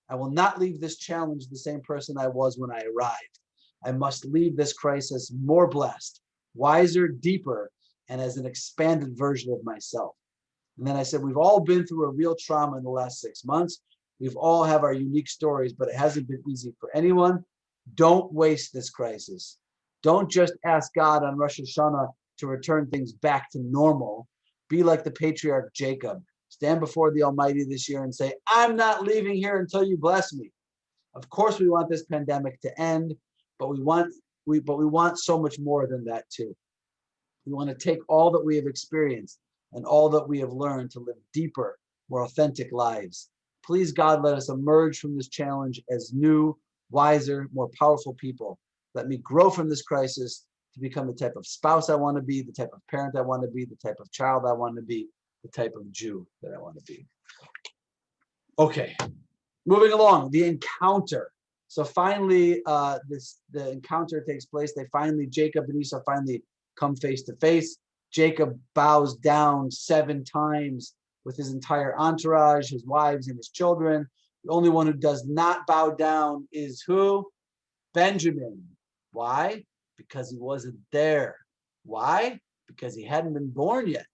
[SPEAKER 1] I will not leave this challenge the same person I was when I arrived. I must leave this crisis more blessed, wiser, deeper, and as an expanded version of myself. And then I said, we've all been through a real trauma in the last 6 months. We've all have our unique stories, but it hasn't been easy for anyone. Don't waste this crisis. Don't just ask God on Rosh Hashanah to return things back to normal. Be like the patriarch Jacob. Stand before the Almighty this year and say, I'm not leaving here until you bless me. Of course, we want this pandemic to end, but we want so much more than that too. We want to take all that we have experienced and all that we have learned to live deeper, more authentic lives. Please, God, let us emerge from this challenge as new, wiser, more powerful people. Let me grow from this crisis to become the type of spouse I want to be, the type of parent I want to be, the type of child I want to be, the type of Jew that I want to be. Okay, moving along, the encounter. So finally, the encounter takes place. Jacob and Esau finally come face to face. Jacob bows down 7 times with his entire entourage, his wives and his children. The only one who does not bow down is who? Benjamin. Why? Because he wasn't there. Why? Because he hadn't been born yet.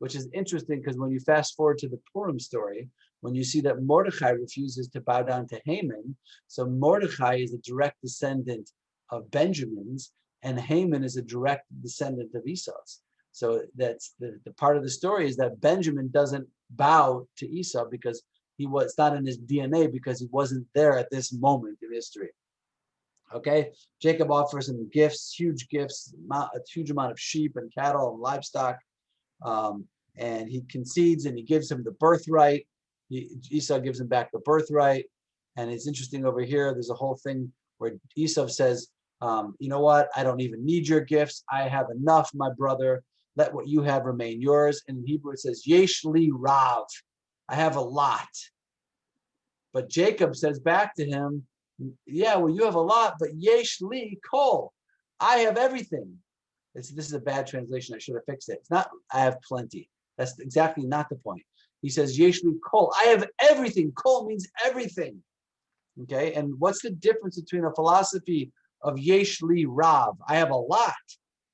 [SPEAKER 1] Which is interesting because when you fast forward to the Purim story, when you see that Mordechai refuses to bow down to Haman, so Mordechai is a direct descendant of Benjamin's, and Haman is a direct descendant of Esau's. So that's the part of the story is that Benjamin doesn't bow to Esau because it's not in his DNA because he wasn't there at this moment in history. Okay, Jacob offers him gifts, huge gifts, a huge amount of sheep and cattle and livestock. And he concedes and he gives him the birthright. Esau gives him back the birthright. And it's interesting over here, there's a whole thing where Esau says, you know what? I don't even need your gifts. I have enough, my brother. Let what you have remain yours. And in Hebrew it says, Yesh li rav. I have a lot. But Jacob says back to him, yeah, well, you have a lot, but Yesh li kol. I have everything. This is a bad translation. I should have fixed it. It's not, I have plenty. That's exactly not the point. He says, Yesh li kol. I have everything. Kol means everything. Okay, and what's the difference between a philosophy of Yesh li rav? I have a lot.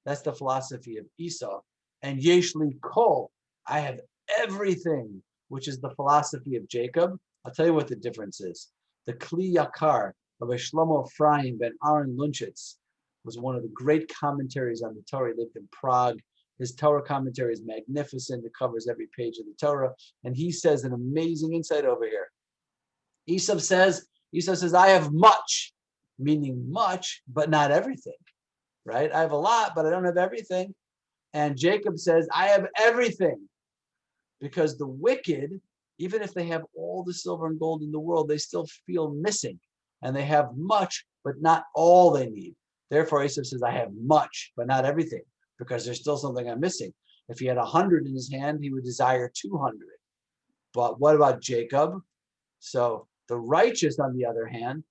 [SPEAKER 1] That's the philosophy of Esau. And Yesh li kol. I have everything, which is the philosophy of Jacob. I'll tell you what the difference is. The Kli Yakar of Shlomo Ephraim ben Aaron Lunchitz was one of the great commentaries on the Torah. He lived in Prague. His Torah commentary is magnificent. It covers every page of the Torah. And he says an amazing insight over here. Esau says, I have much, meaning much, but not everything, right? I have a lot, but I don't have everything. And Jacob says, I have everything. Because the wicked, even if they have all the silver and gold in the world, they still feel missing. And they have much, but not all they need. Therefore, Esau says, I have much, but not everything, because there's still something I'm missing. If he had 100 in his hand, he would desire 200. But what about Jacob? So the righteous, on the other hand,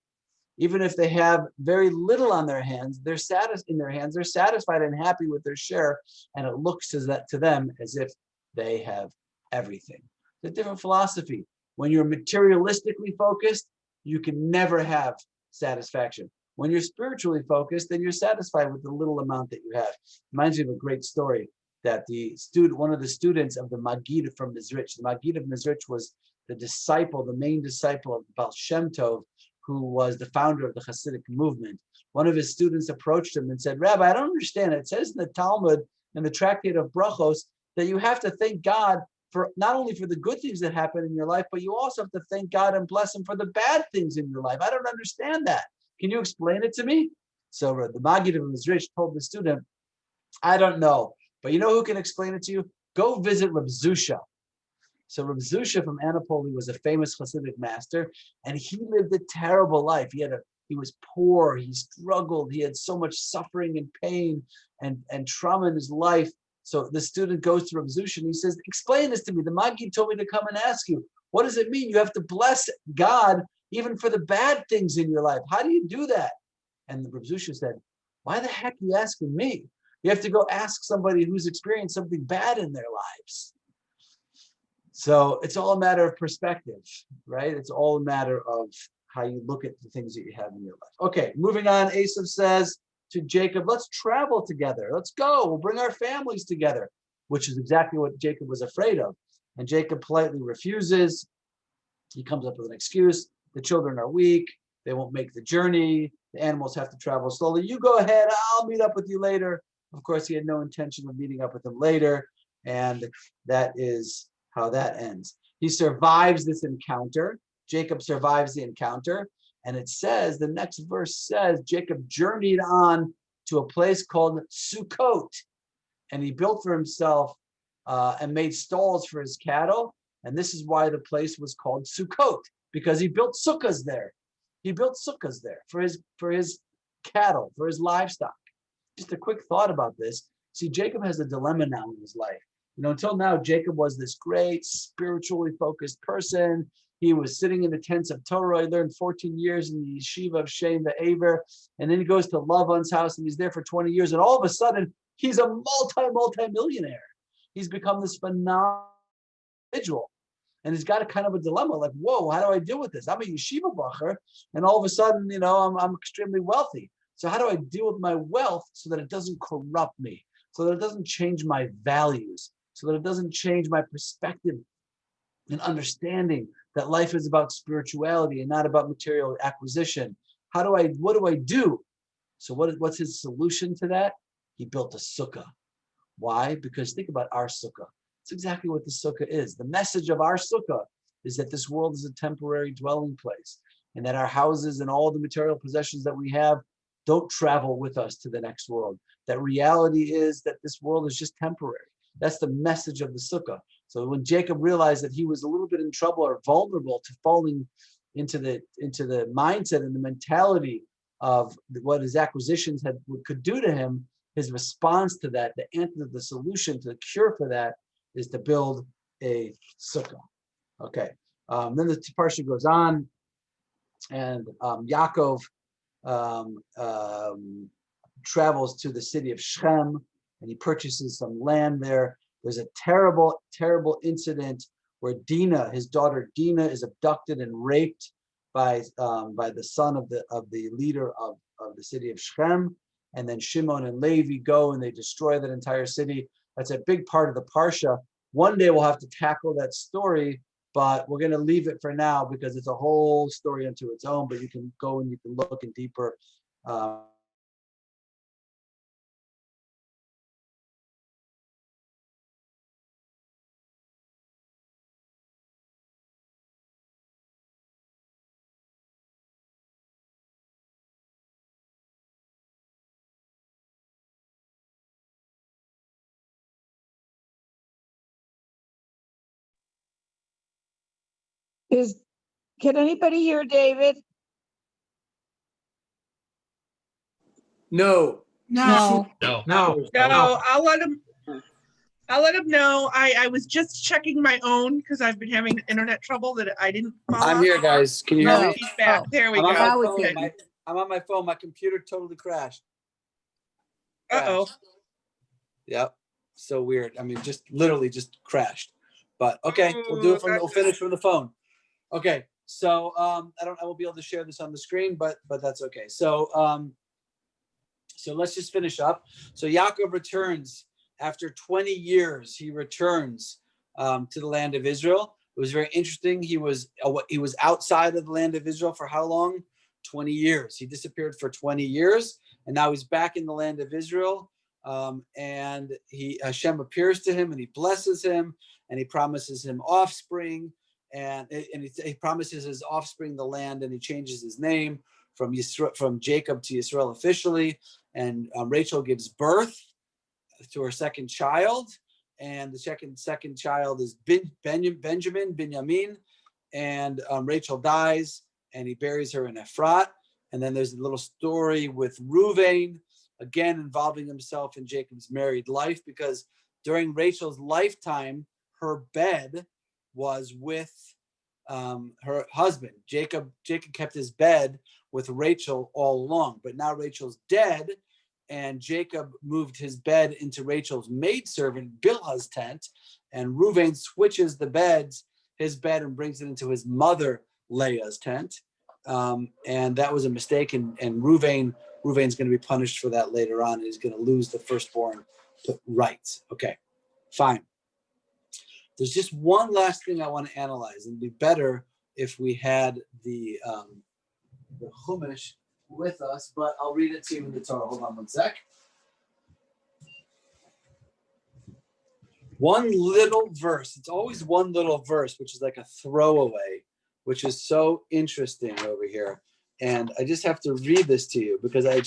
[SPEAKER 1] even if they have very little on their hands, they're satisfied and happy with their share, and it looks to them as if they have everything. It's a different philosophy. When you're materialistically focused, you can never have satisfaction. When you're spiritually focused, then you're satisfied with the little amount that you have. Reminds me of a great story that one of the students of the Maggid from Mizrich, the Maggid of Mizrich was the main disciple of Baal Shem Tov, who was the founder of the Hasidic movement. One of his students approached him and said, Rabbi, I don't understand. It says in the Talmud, in the Tractate of Brachos, that you have to thank God for not only for the good things that happen in your life, but you also have to thank God and bless him for the bad things in your life. I don't understand that. Can you explain it to me? So the Maggid of Mizrich told the student, I don't know, but you know who can explain it to you? Go visit Reb Zusha. So Reb Zusha from Anapoli was a famous Hasidic master, and he lived a terrible life. He was poor, he struggled, he had so much suffering and pain and trauma in his life. So the student goes to Reb Zusha and he says, explain this to me. The Maggid told me to come and ask you, what does it mean? You have to bless God even for the bad things in your life. How do you do that? And the Reb Zusha said, why the heck are you asking me? You have to go ask somebody who's experienced something bad in their lives. So it's all a matter of perspective, right? It's all a matter of how you look at the things that you have in your life. Okay, moving on. Esav says to Jacob, let's travel together. Let's go. We'll bring our families together, which is exactly what Jacob was afraid of. And Jacob politely refuses. He comes up with an excuse. The children are weak. They won't make the journey. The animals have to travel slowly. You go ahead. I'll meet up with you later. Of course, he had no intention of meeting up with them later. And that is how that ends. He survives this encounter. Jacob survives the encounter. And it says, the next verse says, Jacob journeyed on to a place called Sukkot. And he built for himself and made stalls for his cattle. And this is why the place was called Sukkot, because he built sukkahs there. He built sukkahs there for his cattle, for his livestock. Just a quick thought about this. See, Jacob has a dilemma now in his life. Until now, Jacob was this great spiritually focused person. He was sitting in the tents of Torah. He learned 14 years in the yeshiva of Shem the Aver. And then he goes to Lavan's house and he's there for 20 years. And all of a sudden, he's a multi-millionaire. He's become this phenomenal individual. And he's got a kind of a dilemma, like, whoa, how do I deal with this? I'm a yeshiva bacher, and all of a sudden, I'm extremely wealthy. So how do I deal with my wealth so that it doesn't corrupt me, so that it doesn't change my values, so that it doesn't change my perspective and understanding that life is about spirituality and not about material acquisition? What do I do? So what's his solution to that? He built a sukkah. Why? Because think about our sukkah. It's exactly what the sukkah is. The message of our sukkah is that this world is a temporary dwelling place, and that our houses and all the material possessions that we have don't travel with us to the next world. That reality is that this world is just temporary. That's the message of the sukkah. So when Jacob realized that he was a little bit in trouble or vulnerable to falling into the mindset and the mentality of what his acquisitions could do to him, his response to that, the solution to the cure for that, is to build a sukkah. Okay. Then the Parsha goes on, and Yaakov travels to the city of Shechem, and he purchases some land there. There's a terrible, terrible incident where his daughter Dinah, is abducted and raped by the son of the leader of the city of Shechem. And then Shimon and Levi go and they destroy that entire city. That's a big part of the Parsha. One day we'll have to tackle that story, but we're going to leave it for now because it's a whole story unto its own. But you can go and you can look in deeper.
[SPEAKER 2] Can anybody hear David?
[SPEAKER 1] No.
[SPEAKER 2] No.
[SPEAKER 3] I'll let him know. I was just checking my own because I've been having internet trouble that I didn't follow.
[SPEAKER 1] I'm here, guys. Can you hear me?
[SPEAKER 3] He's back. There we go.
[SPEAKER 1] I'm on my phone. My computer totally crashed.
[SPEAKER 3] Uh-oh.
[SPEAKER 1] Yep. So weird. I mean, just literally just crashed. But okay, we'll finish from the phone. Okay. So I won't be able to share this on the screen, but that's okay. So so let's just finish up. So Yaakov returns after 20 years. He returns to the land of Israel. It was very interesting. He was outside of the land of Israel for how long? 20 years. He disappeared for 20 years, and now he's back in the land of Israel. And Hashem appears to him, and he blesses him, and he promises him offspring, and he promises his offspring the land, and he changes his name from Jacob to Yisrael officially. And Rachel gives birth to her second child, and the second child is Benjamin, and Rachel dies, and he buries her in Ephrat. And then there's a little story with Reuven, again involving himself in Jacob's married life, because during Rachel's lifetime, her bed was with her husband. Jacob kept his bed with Rachel all along, but now Rachel's dead, and Jacob moved his bed into Rachel's maidservant Bilhah's tent, and Reuven switches his bed, and brings it into his mother Leah's tent, and that was a mistake, and Reuven's going to be punished for that later on, and he's going to lose the firstborn rights. Okay, fine. There's just one last thing I want to analyze, and it'd be better if we had the Chumash with us, but I'll read it to you in the Torah. Hold on one sec. One little verse. It's always one little verse, which is like a throwaway, which is so interesting over here. And I just have to read this to you because I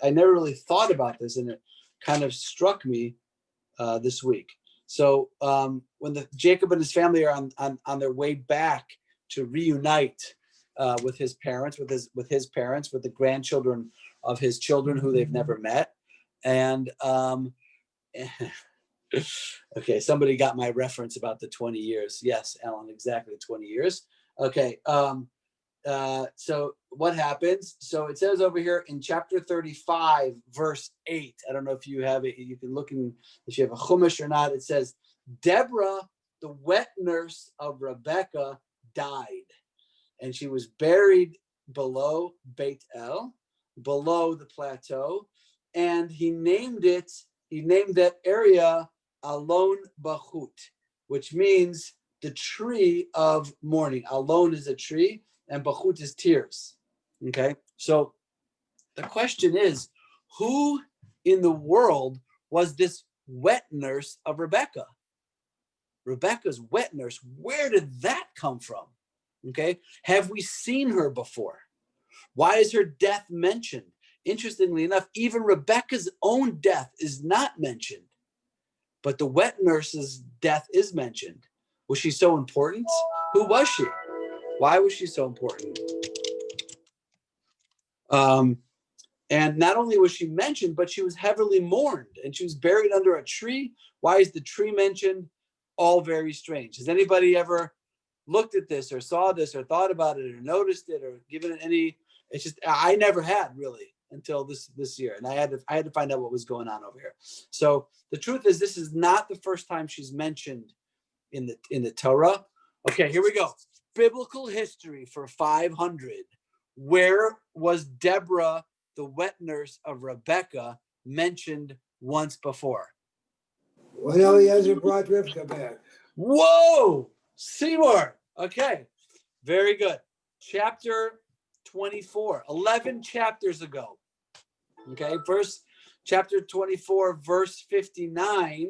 [SPEAKER 1] never really thought about this, and it kind of struck me this week. So when Jacob and his family are on their way back to reunite with his parents, with the grandchildren of his children who they've never met, and okay, somebody got my reference about the 20 years. Yes, Ellen, exactly 20 years. Okay, so what happens? So it says over here in chapter 35, verse 8. I don't know if you have it. You can look in if you have a Chumash or not. It says, Deborah, the wet nurse of Rebekah, died, and she was buried below Beit El, below the plateau, and he named that area Alon Bachut, which means the tree of mourning. Alon is a tree, and Bachut is tears. Okay, so the question is, who in the world was this wet nurse of Rebekah? Rebekah's wet nurse, where did that come from? Okay, have we seen her before? Why is her death mentioned? Interestingly enough, even Rebekah's own death is not mentioned, but the wet nurse's death is mentioned. Was she so important? Who was she? Why was she so important? And not only was she mentioned, but she was heavily mourned, and she was buried under a tree. Why is the tree mentioned? All very strange. Has anybody ever looked at this or saw this or thought about it or noticed it or given it any? It's just, I never had really until this year, and I had to find out what was going on over here. So the truth is, this is not the first time she's mentioned in the Torah. Okay, here we go. Biblical history for 500. Where was Deborah, the wet nurse of Rebekah, mentioned once before?
[SPEAKER 4] When Eliezer brought Rivka back.
[SPEAKER 1] Whoa, Seymour. Okay, very good. Chapter 24, 11 chapters ago. Okay, chapter 24, verse 59.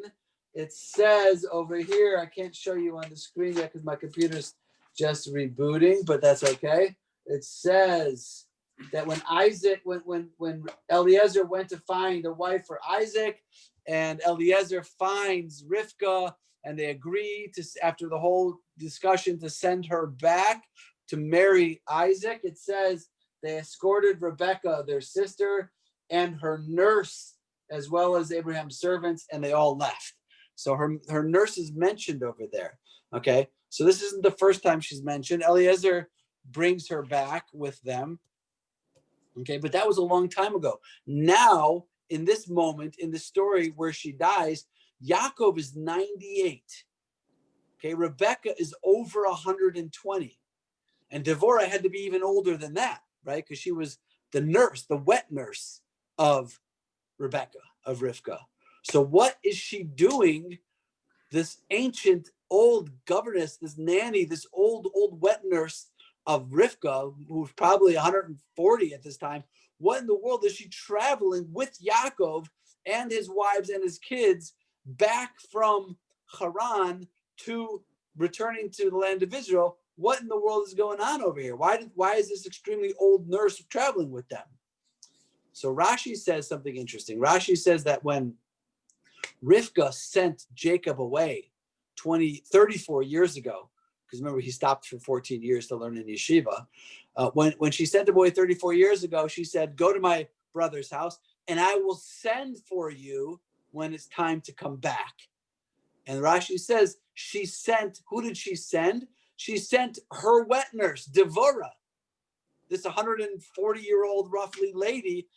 [SPEAKER 1] It says over here, I can't show you on the screen yet because my computer's just rebooting, but that's okay. It says that when Eliezer went to find a wife for Isaac, and Eliezer finds Rivka, and they agree to, after the whole discussion, to send her back to marry Isaac. It says they escorted Rebekah, their sister, and her nurse, as well as Abraham's servants, and they all left. So her nurse is mentioned over there. Okay, so this isn't the first time she's mentioned. Eliezer brings her back with them. Okay, but that was a long time ago. Now, in this moment, in the story where she dies, Yaakov is 98. Okay, Rebekah is over 120. And Devorah had to be even older than that, right? Because she was the nurse, the wet nurse of Rebecca, of Rivka. So what is she doing? This ancient old governess, this nanny, this old wet nurse of Rivka, who's probably 140 at this time. What in the world is she traveling with Yaakov and his wives and his kids back from Haran to returning to the land of Israel? What in the world is going on over here? Why is this extremely old nurse traveling with them? So Rashi says something interesting. Rashi says that when Rivka sent Jacob away 34 years ago, because remember he stopped for 14 years to learn in yeshiva. When she sent him away 34 years ago, she said, "Go to my brother's house, and I will send for you when it's time to come back." And Rashi says she sent. Who did she send? She sent her wet nurse, Devorah, this 140-year-old roughly lady,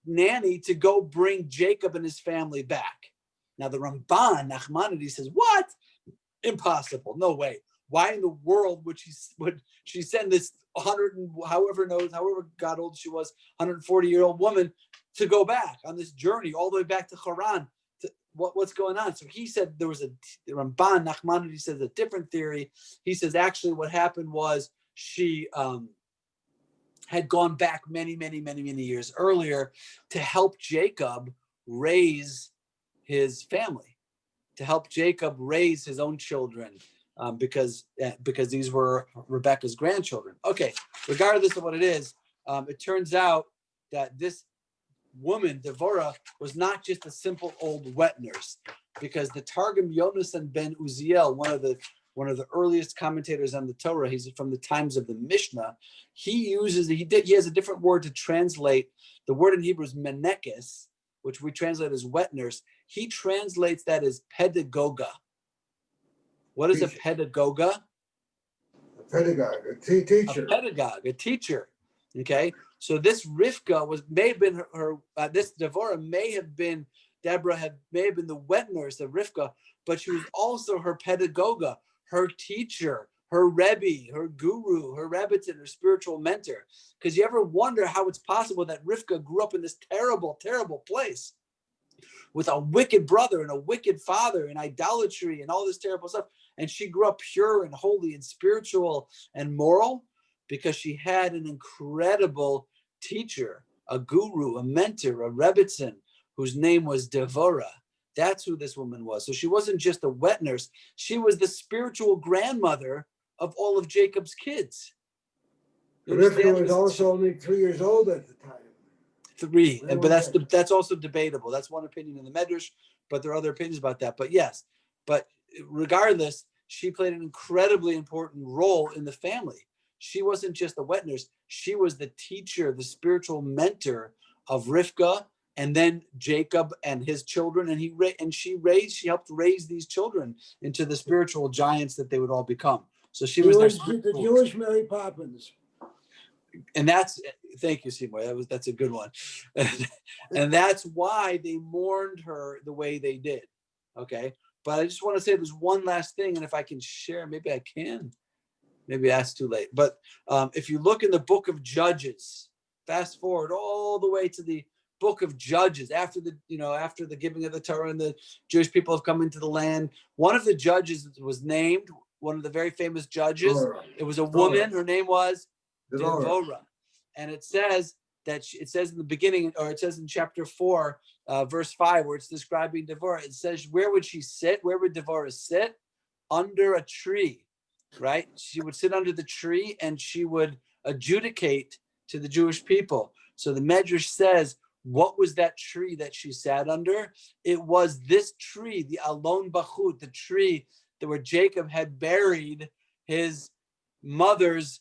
[SPEAKER 1] nanny, to go bring Jacob and his family back. Now the Ramban, Nachmanides, says, what? Impossible. No way. Why in the world would she send this however God old she was, 140-year-old woman to go back on this journey all the way back to Haran? What's going on? So he said there was the Ramban, Nachmanides says a different theory. He says actually what happened was she had gone back many years earlier to help Jacob raise his family, to help Jacob raise his own children, because these were Rebecca's grandchildren. Okay, regardless of what it is, it turns out that this woman, Devorah, was not just a simple old wet nurse, because the Targum Yonasan ben Uziel, one of the earliest commentators on the Torah, he's from the times of the Mishnah. He has a different word to translate. The word in Hebrew is menekes, which we translate as wet nurse. He translates that as pedagoga. What is a pedagoga?
[SPEAKER 4] A pedagogue, a teacher.
[SPEAKER 1] A pedagogue, a teacher. Okay, so this Rivka may have been this Devorah may have been the wet nurse of Rivka, but she was also her pedagoga, her teacher, her Rebbe, her guru, her Rebbitzin, her spiritual mentor. Because you ever wonder how it's possible that Rivka grew up in this terrible, terrible place with a wicked brother and a wicked father and idolatry and all this terrible stuff, and she grew up pure and holy and spiritual and moral? Because she had an incredible teacher, a guru, a mentor, a Rebbitzin, whose name was Devorah. That's who this woman was. So she wasn't just a wet nurse. She was the spiritual grandmother of all of Jacob's kids.
[SPEAKER 4] Rivka was also only 3 years old at the time.
[SPEAKER 1] 3, but that's also debatable. That's one opinion in the Medrash, but there are other opinions about that. But yes, but regardless, she played an incredibly important role in the family. She wasn't just a wet nurse. She was the teacher, the spiritual mentor of Rivka, and then Jacob and his children. And she helped raise these children into the spiritual giants that they would all become. So she was
[SPEAKER 4] the Jewish Mary Poppins.
[SPEAKER 1] And thank you, Seymour. That's a good one. And that's why they mourned her the way they did. Okay. But I just want to say there's one last thing. And if I can share, maybe I can. Maybe that's too late. But if you look in the book of Judges, fast forward all the way to the book of Judges, after the giving of the Torah and the Jewish people have come into the land, one of the judges was named, one of the very famous judges. Devorah. It was a woman. Her name was Devorah. And it says it says in the beginning, or it says in chapter 4, verse 5, where it's describing Devorah, it says, where would she sit? Where would Devorah sit? Under a tree. Right? She would sit under the tree and she would adjudicate to the Jewish people. So the Medrash says, what was that tree that she sat under? It was this tree, the Alon Bachut, the tree where Jacob had buried his mother's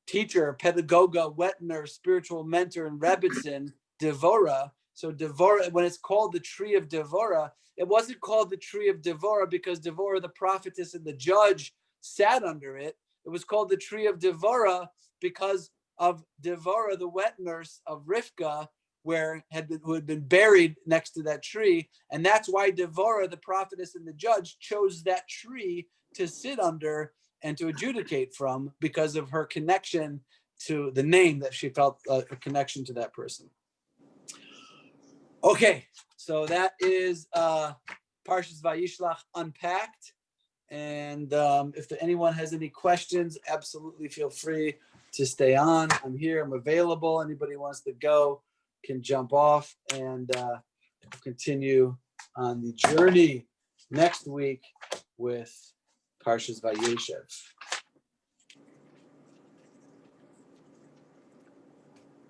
[SPEAKER 1] teacher, pedagoga, wet nurse, spiritual mentor, and Rebbitzin, Devorah. So Devorah, when it's called the tree of Devorah, it wasn't called the tree of Devorah because Devorah, the prophetess and the judge, sat under it. It was called the tree of Devorah because of Devorah, the wet nurse of Rivka, who had been buried next to that tree. And that's why Devorah, the prophetess and the judge, chose that tree to sit under and to adjudicate from because of her connection to the name that she felt a connection to that person. Okay, so that is Parshas Vayishlach Unpacked. And if anyone has any questions, absolutely feel free to stay on. I'm here, I'm available. Anybody who wants to go can jump off, and continue on the journey next week with Parshas Vayishlach.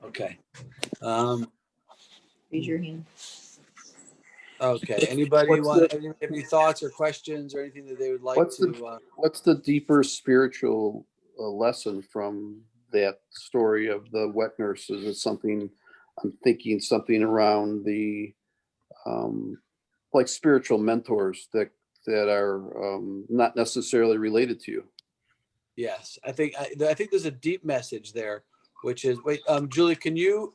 [SPEAKER 1] Okay.
[SPEAKER 5] Raise your hand.
[SPEAKER 1] Okay. Anybody
[SPEAKER 6] What's
[SPEAKER 1] have any thoughts or questions or anything that they would like
[SPEAKER 6] What's
[SPEAKER 1] to?
[SPEAKER 6] What's the deeper spiritual lesson from that story of the wet nurse? Is it something I'm thinking something around the like spiritual mentors that are not necessarily related to you?
[SPEAKER 1] Yes, I think there's a deep message there, which is wait, Julie, can you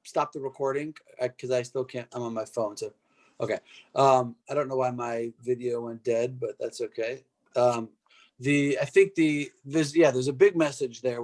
[SPEAKER 1] stop the recording because I still can't. I'm on my phone, so okay. I don't know why my video went dead, but that's okay. There's a big message there.